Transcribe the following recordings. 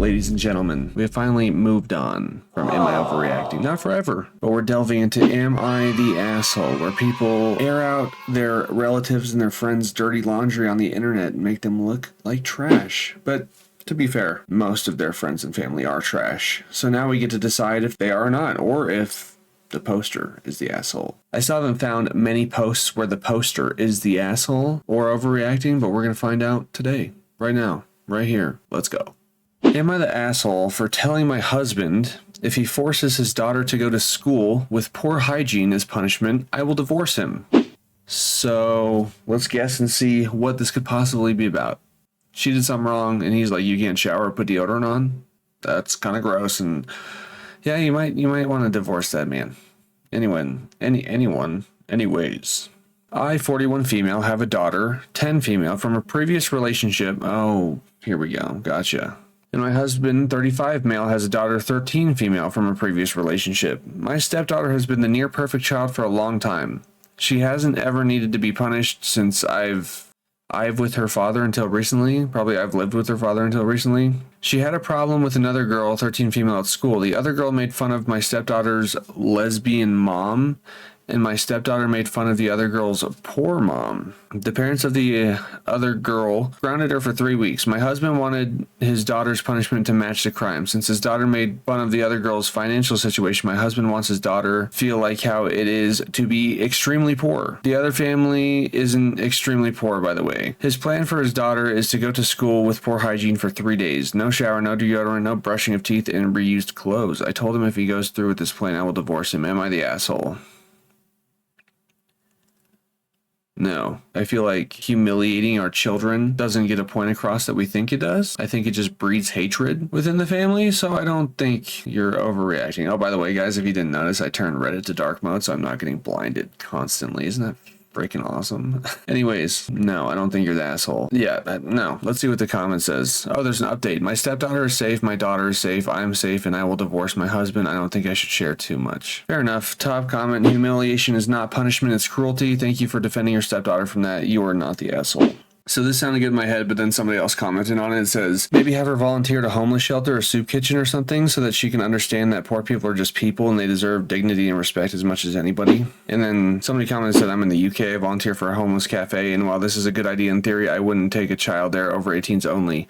ladies and gentlemen, we have finally moved on from Am I Overreacting? Not forever, but we're delving into Am I the Asshole, where people air out their relatives and their friends' dirty laundry on the internet and make them look like trash. But to be fair, most of their friends and family are trash. So now we get to decide if they are or not, or if the poster is the asshole. I still haven't found many posts where the poster is the asshole or overreacting, but we're going to find out today, right now. Right here. Let's go. Am I the asshole for telling my husband if he forces his daughter to go to school with poor hygiene as punishment, I will divorce him? So let's guess and see what this could possibly be about. She did something wrong and he's like, you can't shower or put deodorant on? That's kind of gross, and yeah, you might want to divorce that man. Anyone. Anyways. I, 41 female, have a daughter, 10 female, from a previous relationship. Oh, here we go. Gotcha. And my husband, 35 male, has a daughter, 13 female, from a previous relationship. My stepdaughter has been the near perfect child for a long time. She hasn't ever needed to be punished since I've with her father until recently. Probably I've lived with her father until recently. She had a problem with another girl, 13 female, at school. The other girl made fun of my stepdaughter's lesbian mom, and my stepdaughter made fun of the other girl's poor mom. The parents of the other girl grounded her for 3 weeks. My husband wanted his daughter's punishment to match the crime. Since his daughter made fun of the other girl's financial situation, my husband wants his daughter feel like how it is to be extremely poor. The other family isn't extremely poor, by the way. His plan for his daughter is to go to school with poor hygiene for 3 days. No shower, no deodorant, no brushing of teeth, and reused clothes. I told him if he goes through with this plan, I will divorce him. Am I the asshole? No, I feel like humiliating our children doesn't get a point across that we think it does. I think it just breeds hatred within the family, so I don't think you're overreacting. Oh, by the way, guys, if you didn't notice, I turned Reddit to dark mode, so I'm not getting blinded constantly. Isn't that freaking awesome? Anyways, no, I don't think you're the asshole. Yeah, no. Let's see what the comment says. Oh, there's an update. My stepdaughter is safe, my daughter is safe, I'm safe, and I will divorce my husband. I don't think I should share too much. Fair enough. Top comment, humiliation is not punishment, it's cruelty. Thank you for defending your stepdaughter from that. You are not the asshole. So this sounded good in my head, but then somebody else commented on it. It says, maybe have her volunteer at a homeless shelter or soup kitchen or something so that she can understand that poor people are just people and they deserve dignity and respect as much as anybody. And then somebody commented, said, I'm in the UK, I volunteer for a homeless cafe, and while this is a good idea in theory, I wouldn't take a child there, over 18s only.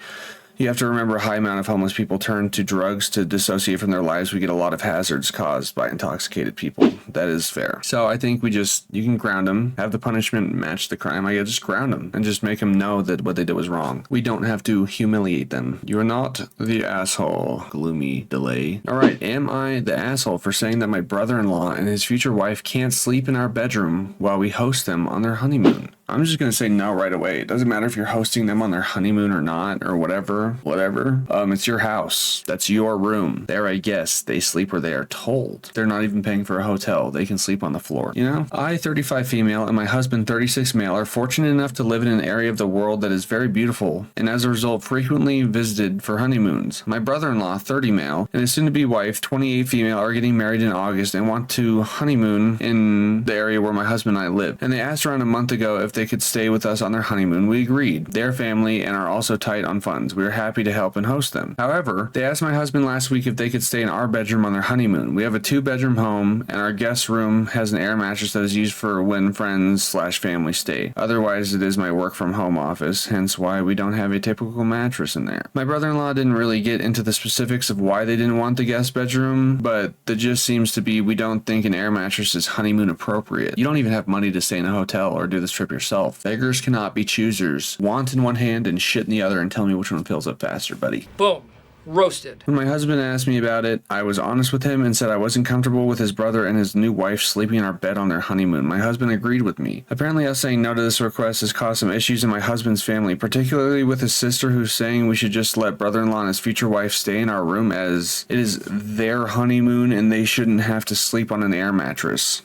You have to remember a high amount of homeless people turn to drugs to dissociate from their lives. We get a lot of hazards caused by intoxicated people. That is fair. So I think you can ground them, have the punishment match the crime. I guess just ground them and just make them know that what they did was wrong. We don't have to humiliate them. You are not the asshole. Gloomy delay. All right, am I the asshole for saying that my brother-in-law and his future wife can't sleep in our bedroom while we host them on their honeymoon? I'm just going to say no right away. It doesn't matter if you're hosting them on their honeymoon or not, or whatever. It's your house. That's your room. There, I guess, they sleep where they are told. They're not even paying for a hotel. They can sleep on the floor. You know? I, 35 female, and my husband, 36 male, are fortunate enough to live in an area of the world that is very beautiful, and as a result, frequently visited for honeymoons. My brother-in-law, 30 male, and his soon-to-be wife, 28 female, are getting married in August and want to honeymoon in the area where my husband and I live. And they asked around a month ago if they could stay with us on their honeymoon. We agreed. Their family and are also tight on funds. We are happy to help and host them. However, they asked my husband last week if they could stay in our bedroom on their honeymoon. We have a 2-bedroom home, and our guest room has an air mattress that is used for when friends/family stay. Otherwise, it is my work from home office, hence why we don't have a typical mattress in there. My brother-in-law didn't really get into the specifics of why they didn't want the guest bedroom, but the gist seems to be we don't think an air mattress is honeymoon appropriate. You don't even have money to stay in a hotel or do this trip yourself. Beggars cannot be choosers. Want in one hand and shit in the other, and tell me which one fills up faster, buddy. Boom. Roasted. When my husband asked me about it, I was honest with him and said I wasn't comfortable with his brother and his new wife sleeping in our bed on their honeymoon. My husband agreed with me. Apparently, us saying no to this request has caused some issues in my husband's family, particularly with his sister, who's saying we should just let brother-in-law and his future wife stay in our room as it is their honeymoon and they shouldn't have to sleep on an air mattress.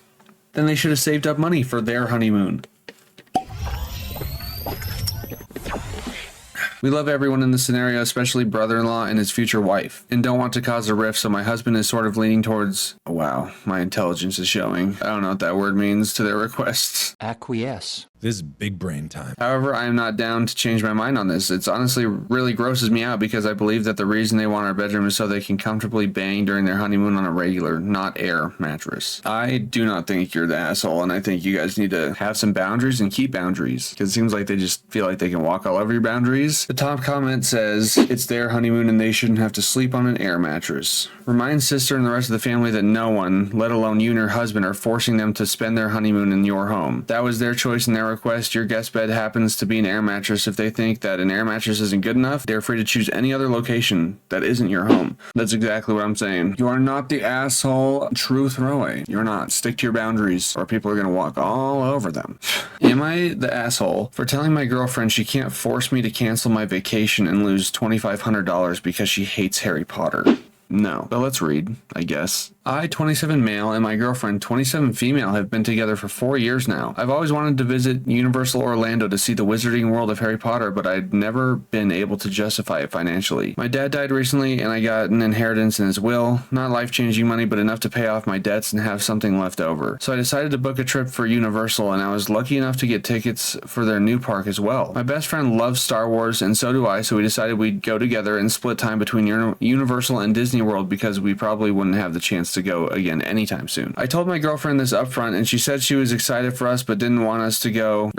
Then they should have saved up money for their honeymoon. We love everyone in this scenario, especially brother-in-law and his future wife, and don't want to cause a rift, so my husband is sort of leaning towards, wow, my intelligence is showing, I don't know what that word means, to their requests. Acquiesce. This is big brain time. However, I am not down to change my mind on this. It's honestly really grosses me out because I believe that the reason they want our bedroom is so they can comfortably bang during their honeymoon on a regular, not air mattress. I do not think you're the asshole, and I think you guys need to have some boundaries and keep boundaries because it seems like they just feel like they can walk all over your boundaries. The top comment says it's their honeymoon and they shouldn't have to sleep on an air mattress. Remind sister and the rest of the family that no one, let alone you and your husband, are forcing them to spend their honeymoon in your home. That was their choice and their request. Your guest bed happens to be an air mattress. If they think that an air mattress isn't good enough, they're free to choose any other location that isn't your home. That's exactly what I'm saying. You are not the asshole true throwaway. You're not. Stick to your boundaries or people are going to walk all over them. Am I the asshole for telling my girlfriend she can't force me to cancel my vacation and lose $2,500 because she hates Harry Potter? No. But let's read, I guess. I, 27 male, and my girlfriend, 27 female, have been together for 4 years now. I've always wanted to visit Universal Orlando to see the wizarding world of Harry Potter, but I'd never been able to justify it financially. My dad died recently, and I got an inheritance in his will. Not life-changing money, but enough to pay off my debts and have something left over. So I decided to book a trip for Universal, and I was lucky enough to get tickets for their new park as well. My best friend loves Star Wars, and so do I, so we decided we'd go together and split time between Universal and Disney World because we probably wouldn't have the chance to go again anytime soon. I told my girlfriend this up front and she said she was excited for us but didn't want to go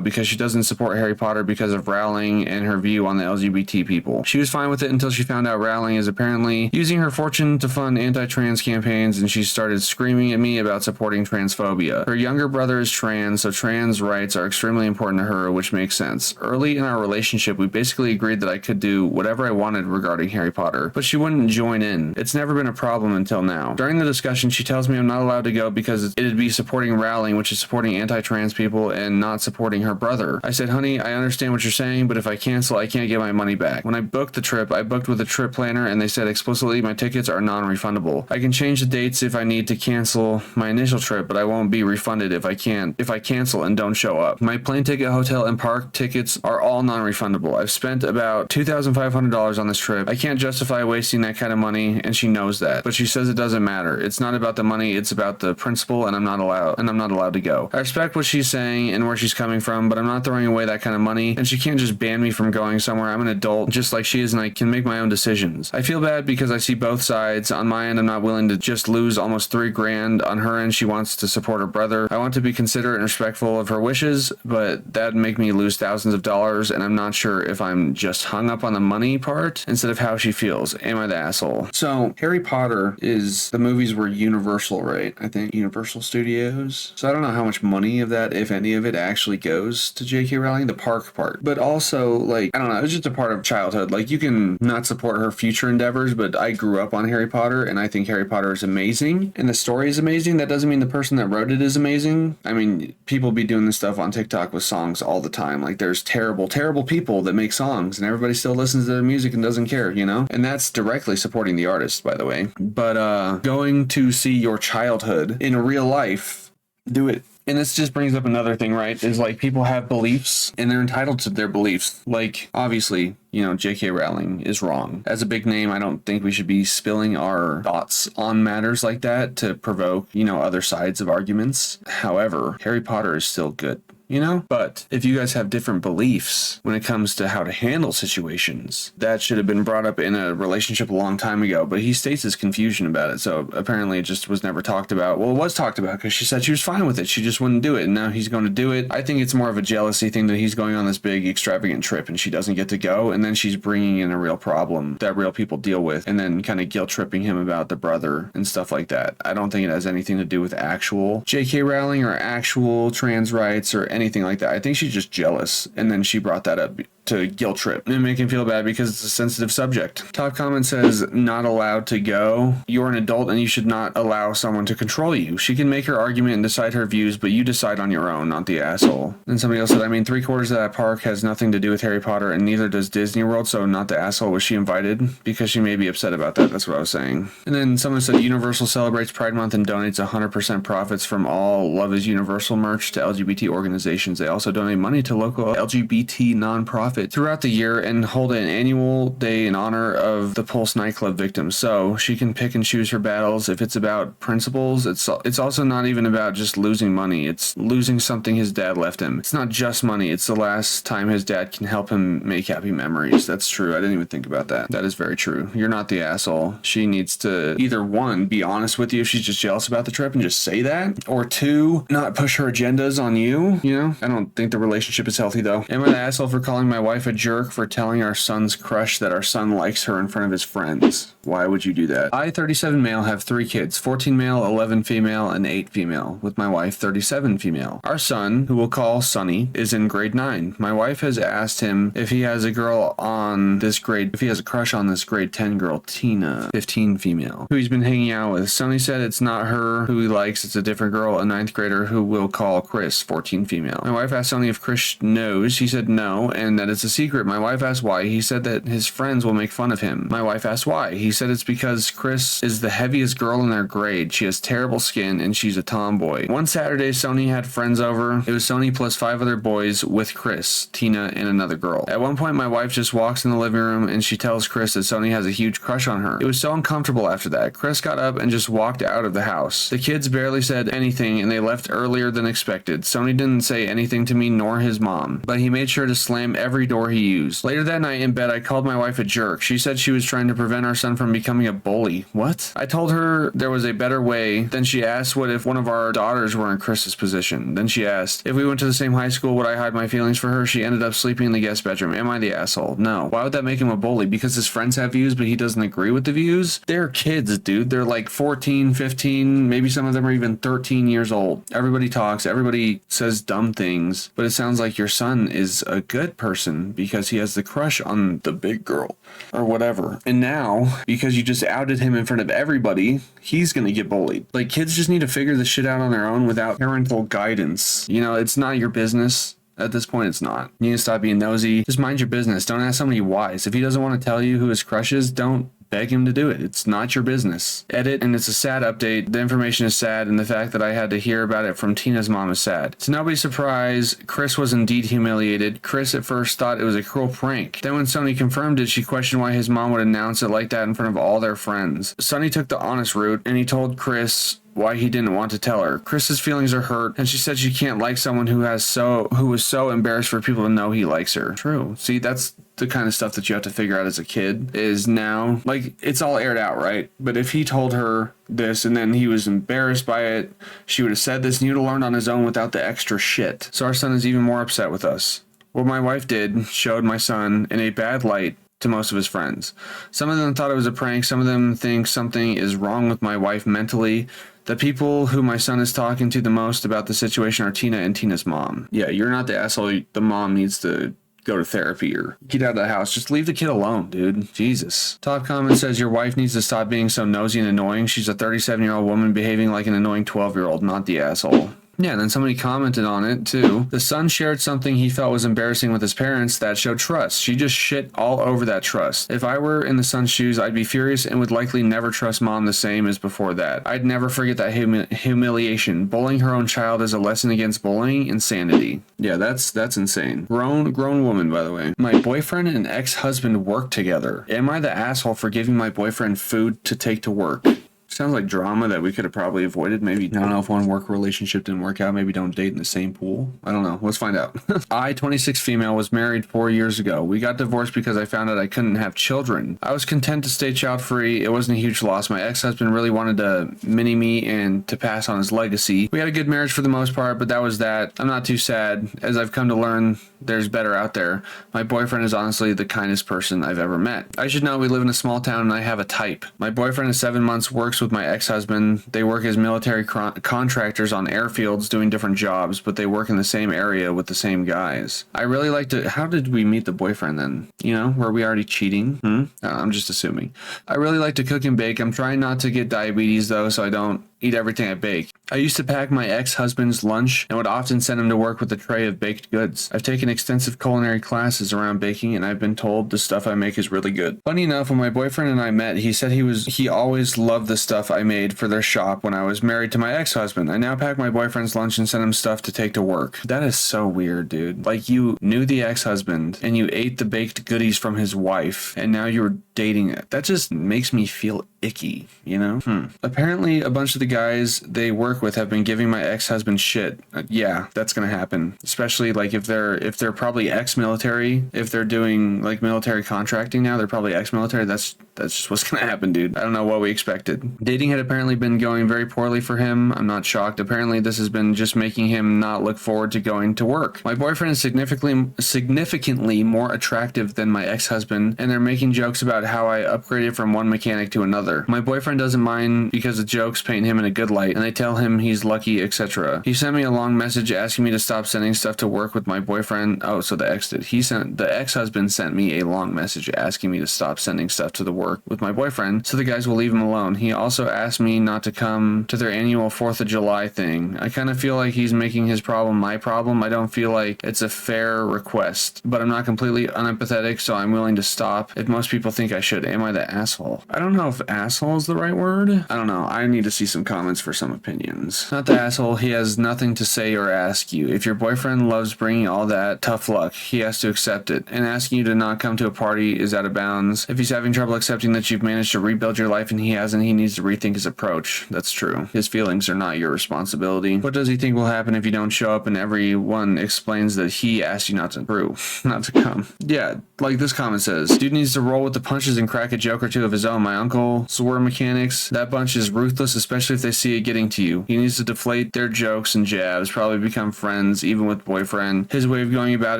because she doesn't support Harry Potter because of Rowling and her view on the LGBT people. She was fine with it until she found out Rowling is apparently using her fortune to fund anti-trans campaigns and she started screaming at me about supporting transphobia. Her younger brother is trans, so trans rights are extremely important to her, which makes sense. Early in our relationship, we basically agreed that I could do whatever I wanted regarding Harry Potter, but she wouldn't join in. It's never been a problem until now. During the discussion, she tells me I'm not allowed to go because it'd be supporting Rowling, which is supporting anti-trans people and not supporting her brother. I said, honey, I understand what you're saying, but if I cancel, I can't get my money back. When I booked the trip, I booked with a trip planner and they said explicitly my tickets are non-refundable. I can change the dates if I need to cancel my initial trip, but I won't be refunded if I cancel and don't show up. My plane ticket, hotel, and park tickets are all non-refundable. I've spent about $2,500 on this trip. I can't justify wasting that kind of money, and she knows that. But she says it doesn't matter. It's not about the money, it's about the principle, and I'm not allowed to go. I respect what she's saying and where she's coming from, but I'm not throwing away that kind of money, and she can't just ban me from going somewhere. I'm an adult just like she is, and I can make my own decisions. I feel bad because I see both sides. On my end, I'm not willing to just lose almost $3,000. On her end, she wants to support her brother. I want to be considerate and respectful of her wishes, but that'd make me lose thousands of dollars, and I'm not sure if I'm just hung up on the money part instead of how she feels. Am I the asshole? So, Harry Potter is, the movies were Universal, right? I think Universal Studios. So I don't know how much money of that, if any of it, actually goes to J.K. Rowling, the park part. But also, like, I don't know, it was just a part of childhood. Like, you can not support her future endeavors, but I grew up on Harry Potter, and I think Harry Potter is amazing, and the story is amazing. That doesn't mean the person that wrote it is amazing. I mean, people be doing this stuff on TikTok with songs all the time. Like, there's terrible, terrible people that make songs, and everybody still listens to their music and doesn't care, you know? And that's directly supporting the artist, by the way. But going to see your childhood in real life, do it. And this just brings up another thing, right? Is like people have beliefs and they're entitled to their beliefs. Like, obviously, you know, J.K. Rowling is wrong. As a big name, I don't think we should be spilling our thoughts on matters like that to provoke, you know, other sides of arguments. However, Harry Potter is still good. You know? But if you guys have different beliefs when it comes to how to handle situations, that should have been brought up in a relationship a long time ago, but he states his confusion about it, so apparently it just was never talked about. Well, it was talked about because she said she was fine with it, she just wouldn't do it, and now he's going to do it. I think it's more of a jealousy thing that he's going on this big extravagant trip and she doesn't get to go, and then she's bringing in a real problem that real people deal with, and then kind of guilt tripping him about the brother and stuff like that. I don't think it has anything to do with actual J.K. Rowling or actual trans rights or anything like that. I think she's just jealous, and then she brought that up to guilt trip and make him feel bad because it's a sensitive subject. Top comment says, not allowed to go. You're an adult and you should not allow someone to control you. She can make her argument and decide her views, but you decide on your own, not the asshole. And somebody else said, I mean, 3/4 of that park has nothing to do with Harry Potter and neither does Disney World, so not the asshole. Was she invited? Because she may be upset about that. That's what I was saying. And then someone said, Universal celebrates Pride Month and donates 100% profits from all Love is Universal merch to LGBT organizations. They also donate money to local LGBT nonprofits. nonprofit throughout the year and hold an annual day in honor of the Pulse nightclub victims. So she can pick and choose her battles. If it's about principles, it's also not even about just losing money. It's losing something his dad left him. It's not just money. It's the last time his dad can help him make happy memories. That's true. I didn't even think about that. That is very true. You're not the asshole. She needs to either one, be honest with you if she's just jealous about the trip and just say that, or two, not push her agendas on you. You know, I don't think the relationship is healthy though. Am I the asshole for calling my wife a jerk for telling our son's crush that our son likes her in front of his friends? Why would you do that? I, 37 male, have 3 kids, 14 male, 11 female, and 8 female, with my wife, 37 female. Our son, who we'll call Sonny, is in grade 9. My wife has asked him if he has a girl on this grade, if he has a crush on this grade 10 girl, Tina, 15 female, who he's been hanging out with. Sonny said it's not her who he likes, it's a different girl, a 9th grader who we'll call Chris, 14 female. My wife asked Sonny if Chris knows. He said no, and that it's a secret. My wife asked why. He said that his friends will make fun of him. My wife asked why. He said it's because Chris is the heaviest girl in their grade. She has terrible skin and she's a tomboy. One Saturday, Sony had friends over. It was Sony plus 5 other boys with Chris, Tina, and another girl. At one point, my wife just walks in the living room and she tells Chris that Sony has a huge crush on her. It was so uncomfortable after that. Chris got up and just walked out of the house. The kids barely said anything and they left earlier than expected. Sony didn't say anything to me nor his mom, but he made sure to slam every door he used. Later that night in bed, I called my wife a jerk. She said she was trying to prevent our son from becoming a bully. What? I told her there was a better way. Then she asked what if one of our daughters were in Chris's position. Then she asked if we went to the same high school, would I hide my feelings for her? She ended up sleeping in the guest bedroom. Am I the asshole? No. Why would that make him a bully? Because his friends have views, but he doesn't agree with the views? They're kids, dude. They're like 14, 15, maybe some of them are even 13 years old. Everybody talks, everybody says dumb things, but it sounds like your son is a good person because he has the crush on the big girl or whatever. And now, because you just outed him in front of everybody, he's gonna get bullied. Like, kids just need to figure this shit out on their own without parental guidance. You know, it's not your business. At this point, it's not. You need to stop being nosy. Just mind your business. Don't ask somebody wise. If he doesn't want to tell you who his crush is, don't beg him to do it. It's not your business. Edit, and it's a sad update. The information is sad, and the fact that I had to hear about it from Tina's mom is sad. To nobody's surprise, Chris was indeed humiliated. Chris at first thought it was a cruel prank. Then when Sonny confirmed it, she questioned why his mom would announce it like that in front of all their friends. Sonny took the honest route, and he told Chris why he didn't want to tell her. Chris's feelings are hurt, and she said she can't like someone who was so embarrassed for people to know he likes her. True. See, that's the kind of stuff that you have to figure out as a kid, is now, like, it's all aired out, right? But if he told her this and then he was embarrassed by it, she would have said this, and he would have learned on his own without the extra shit. So our son is even more upset with us. What my wife did showed my son in a bad light to most of his friends. Some of them thought it was a prank. Some of them think something is wrong with my wife mentally. The people who my son is talking to the most about the situation are Tina and Tina's mom. Yeah, you're not the asshole. The mom needs to go to therapy or get out of the house. Just leave the kid alone, dude. Jesus. Top comment says your wife needs to stop being so nosy and annoying. She's a 37-year-old woman behaving like an annoying 12-year-old, not the asshole. Yeah, and then somebody commented on it too. The son shared something he felt was embarrassing with his parents that showed trust. She just shit all over that trust. If I were in the son's shoes, I'd be furious and would likely never trust mom the same as before that. I'd never forget that humiliation. Bullying her own child is a lesson against bullying. Insanity. Yeah, that's insane. Grown woman, by the way. My boyfriend and ex-husband work together. Am I the asshole for giving my boyfriend food to take to work? Sounds like drama that we could have probably avoided. Maybe, I don't know if one work relationship didn't work out. Maybe don't date in the same pool. I don't know. Let's find out. I, 26 female, was married 4 years ago. We got divorced because I found out I couldn't have children. I was content to stay child free. It wasn't a huge loss. My ex-husband really wanted to mini me and to pass on his legacy. We had a good marriage for the most part, but that was that. I'm not too sad. As I've come to learn, there's better out there. My boyfriend is honestly the kindest person I've ever met. I should know we live in a small town and I have a type. My boyfriend is 7 months, works with my ex-husband. They work as military contractors on airfields doing different jobs, but they work in the same area with the same guys. I really like to... How did we meet the boyfriend then? You know, were we already cheating? I'm just assuming. I really like to cook and bake. I'm trying not to get diabetes though, so I don't eat everything I bake. I used to pack my ex-husband's lunch and would often send him to work with a tray of baked goods. I've taken extensive culinary classes around baking, and I've been told the stuff I make is really good. Funny enough, when my boyfriend and I met, he said he always loved the stuff I made for their shop when I was married to my ex-husband. I now pack my boyfriend's lunch and send him stuff to take to work. That is so weird, dude. Like, you knew the ex-husband and you ate the baked goodies from his wife, and now you're dating it. That just makes me feel icky, you know? Apparently, a bunch of the guys they work with have been giving my ex-husband shit. Yeah, that's gonna happen. Especially like if they're probably ex-military. If they're doing like military contracting now, they're probably ex-military. That's just what's gonna happen, dude. I don't know what we expected. Dating had apparently been going very poorly for him. I'm not shocked. Apparently, this has been just making him not look forward to going to work. My boyfriend is significantly more attractive than my ex-husband, and they're making jokes about how I upgraded from one mechanic to another. My boyfriend doesn't mind because the jokes paint him in a good light, and they tell him he's lucky, etc. He sent me a long message asking me to stop sending stuff to work with my boyfriend. Oh, so the ex-husband sent me a long message asking me to stop sending stuff to the work with my boyfriend, so the guys will leave him alone. He also asked me not to come to their annual 4th of July thing. I kind of feel like he's making his problem my problem. I don't feel like it's a fair request, but I'm not completely unempathetic, so I'm willing to stop if most people think I should. Am I the asshole? I don't know if asshole is the right word. I don't know. I need to see some comments for some opinions. Not the asshole. He has nothing to say or ask you. If your boyfriend loves bringing all that, tough luck. He has to accept it. And asking you to not come to a party is out of bounds. If he's having trouble accepting that you've managed to rebuild your life and he hasn't, he needs to rethink his approach. That's true. His feelings are not your responsibility. What does he think will happen if you don't show up and everyone explains that he asked you not to come? Yeah, like this comment says, dude needs to roll with the punches and crack a joke or two of his own. My uncles were mechanics. That bunch is ruthless, especially if they see it getting to you. He needs to deflate their jokes and jabs, probably become friends, even with boyfriend. His way of going about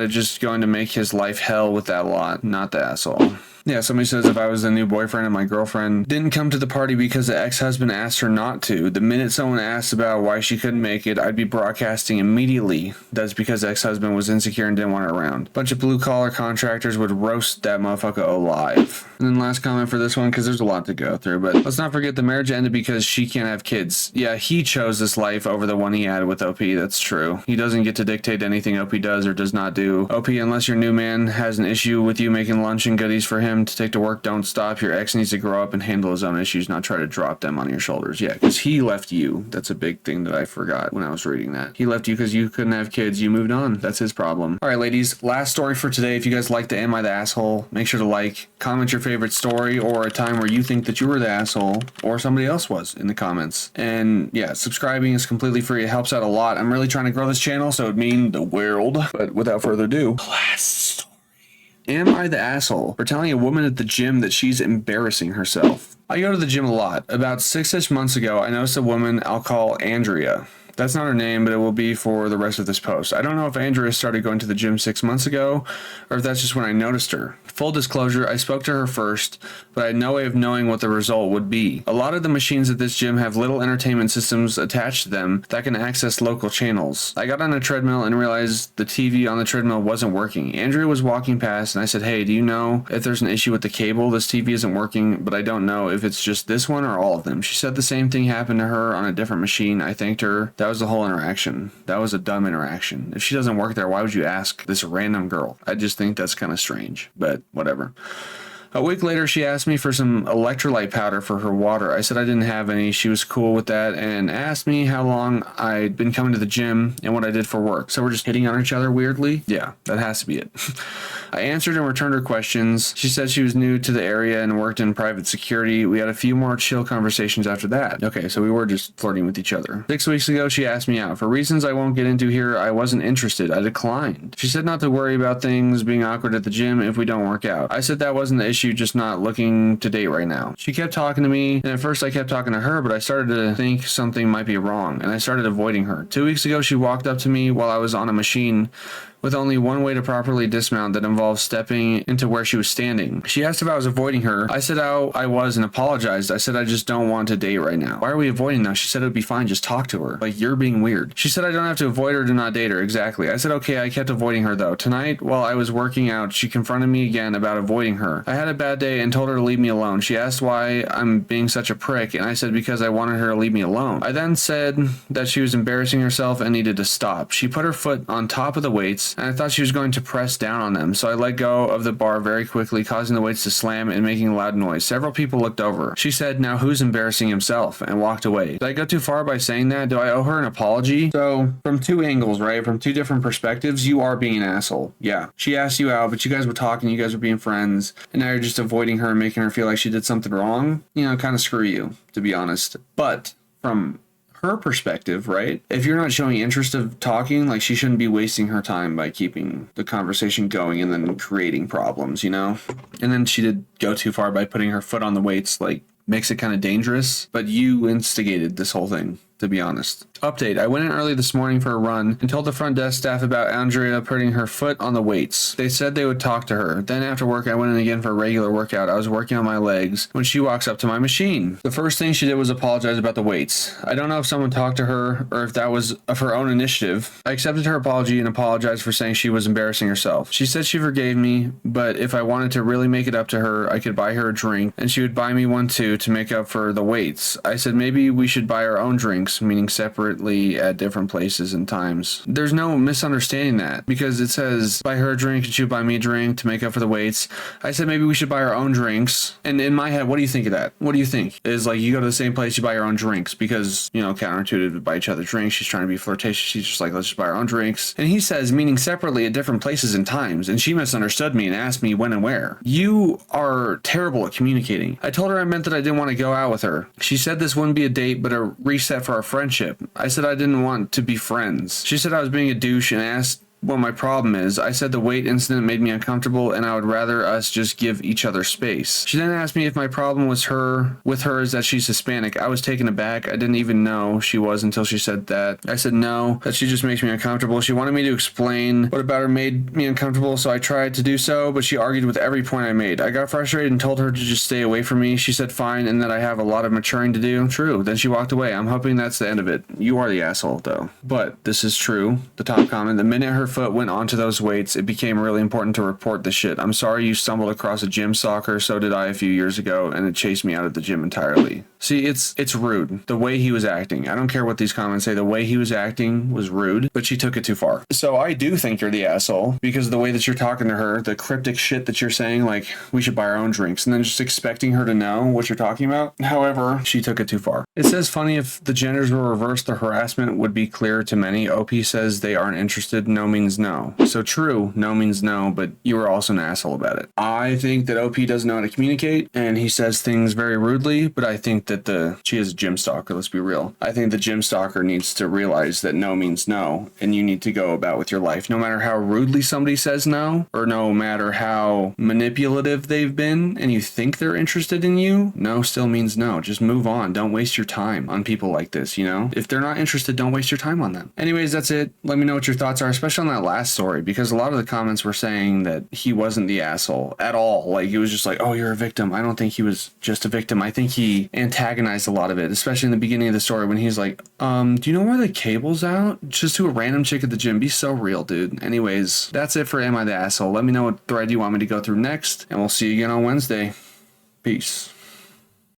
it just going to make his life hell with that lot, not the asshole. Yeah, somebody says if I was the new boyfriend and my girlfriend didn't come to the party because the ex-husband asked her not to, the minute someone asked about why she couldn't make it, I'd be broadcasting immediately that's because the ex-husband was insecure and didn't want her around. Bunch of blue-collar contractors would roast that motherfucker alive. And then last comment for this one, because there's a lot to go through, but let's not forget the marriage ended because she can't have kids. Yeah, he chose this life over the one he had with OP, that's true. He doesn't get to dictate anything OP does or does not do. OP, unless your new man has an issue with you making lunch and goodies for him to take to work, don't stop. Your ex needs to grow up and handle his own issues, not try to drop them on your shoulders. Yeah, because he left you. That's a big thing that I forgot when I was reading that. He left you because you couldn't have kids. You moved on. That's his problem. All right, ladies, last story for today. If you guys like the Am I the Asshole, make sure to like, comment your favorite story or a time where you think that you were the asshole or somebody else was in the comments. And yeah, subscribing is completely free. It helps out a lot. I'm really trying to grow this channel, so it means the world. But without further ado, last story. Am I the asshole for telling a woman at the gym that she's embarrassing herself? I go to the gym a lot. About 6-ish months ago, I noticed a woman I'll call Andrea. That's not her name, but it will be for the rest of this post. I don't know if Andrea started going to the gym 6 months ago, or if that's just when I noticed her. Full disclosure, I spoke to her first, but I had no way of knowing what the result would be. A lot of the machines at this gym have little entertainment systems attached to them that can access local channels. I got on a treadmill and realized the TV on the treadmill wasn't working. Andrea was walking past and I said, hey, do you know if there's an issue with the cable? This TV isn't working, but I don't know if it's just this one or all of them. She said the same thing happened to her on a different machine. I thanked her. That was the whole interaction. That was a dumb interaction. If she doesn't work there, why would you ask this random girl? I just think that's kind of strange, but whatever. A week later, she asked me for some electrolyte powder for her water. I said I didn't have any. She was cool with that and asked me how long I'd been coming to the gym and what I did for work. So we're just hitting on each other weirdly? Yeah, that has to be it. I answered and returned her questions. She said she was new to the area and worked in private security. We had a few more chill conversations after that. Okay, so we were just flirting with each other. 6 weeks ago, she asked me out. For reasons I won't get into here, I wasn't interested. I declined. She said not to worry about things being awkward at the gym if we don't work out. I said that wasn't the issue, just not looking to date right now. She kept talking to me, and at first I kept talking to her, but I started to think something might be wrong, and I started avoiding her. 2 weeks ago, she walked up to me while I was on a machine with only one way to properly dismount that involves stepping into where she was standing. She asked if I was avoiding her. I said how I was and apologized. I said I just don't want to date right now. Why are we avoiding now? She said it would be fine, just talk to her. Like, you're being weird. She said I don't have to avoid her to not date her. Exactly. I said okay, I kept avoiding her though. Tonight, while I was working out, she confronted me again about avoiding her. I had a bad day and told her to leave me alone. She asked why I'm being such a prick, and I said because I wanted her to leave me alone. I then said that she was embarrassing herself and needed to stop. She put her foot on top of the weights, and I thought she was going to press down on them, so I let go of the bar very quickly, causing the weights to slam and making a loud noise. Several people looked over. She said, now who's embarrassing himself, and walked away. Did I go too far by saying that? Do I owe her an apology? So, from two angles, right? From two different perspectives, you are being an asshole. Yeah. She asked you out, but you guys were talking, you guys were being friends, and now you're just avoiding her and making her feel like she did something wrong. You know, kind of screw you, to be honest. But, from her perspective, right? If you're not showing interest of talking, like, she shouldn't be wasting her time by keeping the conversation going and then creating problems, you know? And then she did go too far by putting her foot on the weights, like, makes it kind of dangerous, but you instigated this whole thing, to be honest. Update. I went in early this morning for a run and told the front desk staff about Andrea putting her foot on the weights. They said they would talk to her. Then after work, I went in again for a regular workout. I was working on my legs when she walks up to my machine. The first thing she did was apologize about the weights. I don't know if someone talked to her or if that was of her own initiative. I accepted her apology and apologized for saying she was embarrassing herself. She said she forgave me, but if I wanted to really make it up to her, I could buy her a drink and she would buy me one too to make up for the weights. I said maybe we should buy our own drinks, meaning separately at different places and times. There's no misunderstanding that, because it says buy her a drink and she would buy me a drink to make up for the weights. I said maybe we should buy our own drinks, and in my head, what do you think of that? What do you think? Is like you go to the same place, you buy your own drinks because, you know, counterintuitive to buy each other drinks. She's trying to be flirtatious. She's just like, let's just buy our own drinks. And he says meaning separately at different places and times, and she misunderstood me and asked me when and where. You are terrible at communicating. I told her I meant that I didn't want to go out with her. She said this wouldn't be a date but a reset for our friendship. I said I didn't want to be friends. She said I was being a douche and asked what my problem is. I said the weight incident made me uncomfortable and I would rather us just give each other space. She then asked me if my problem was with her is that she's Hispanic. I was taken aback. I didn't even know she was until she said that. I said no, that she just makes me uncomfortable. She wanted me to explain what about her made me uncomfortable, so I tried to do so, but she argued with every point I made. I got frustrated and told her to just stay away from me. She said fine and that I have a lot of maturing to do. True. Then she walked away. I'm hoping that's the end of it. You are the asshole though. But this is true. The top comment, the minute her foot went onto those weights, it became really important to report the shit. I'm sorry you stumbled across a gym stalker, so did I a few years ago, and it chased me out of the gym entirely. See, it's rude. The way he was acting. I don't care what these comments say. The way he was acting was rude, but she took it too far. So I do think you're the asshole because of the way that you're talking to her, the cryptic shit that you're saying, like, we should buy our own drinks, and then just expecting her to know what you're talking about. However, she took it too far. It says, funny, if the genders were reversed, the harassment would be clear to many. OP says they aren't interested. No means no. So true, no means no, but you were also an asshole about it. I think that OP doesn't know how to communicate, and he says things very rudely, but I think that she is a gym stalker, let's be real. I think the gym stalker needs to realize that no means no, and you need to go about with your life. No matter how rudely somebody says no, or no matter how manipulative they've been, and you think they're interested in you, no still means no. Just move on. Don't waste your time on people like this, you know? If they're not interested, don't waste your time on them. Anyways, that's it. Let me know what your thoughts are, especially on that last story, because a lot of the comments were saying that he wasn't the asshole at all. Like, it was just like, oh, you're a victim. I don't think he was just a victim. I think he antagonized a lot of it, especially in the beginning of the story when he's like, do you know why the cable's out? Just to a random chick at the gym. Be so real, dude. Anyways, that's it for Am I the Asshole? Let me know what thread you want me to go through next, and we'll see you again on Wednesday. Peace.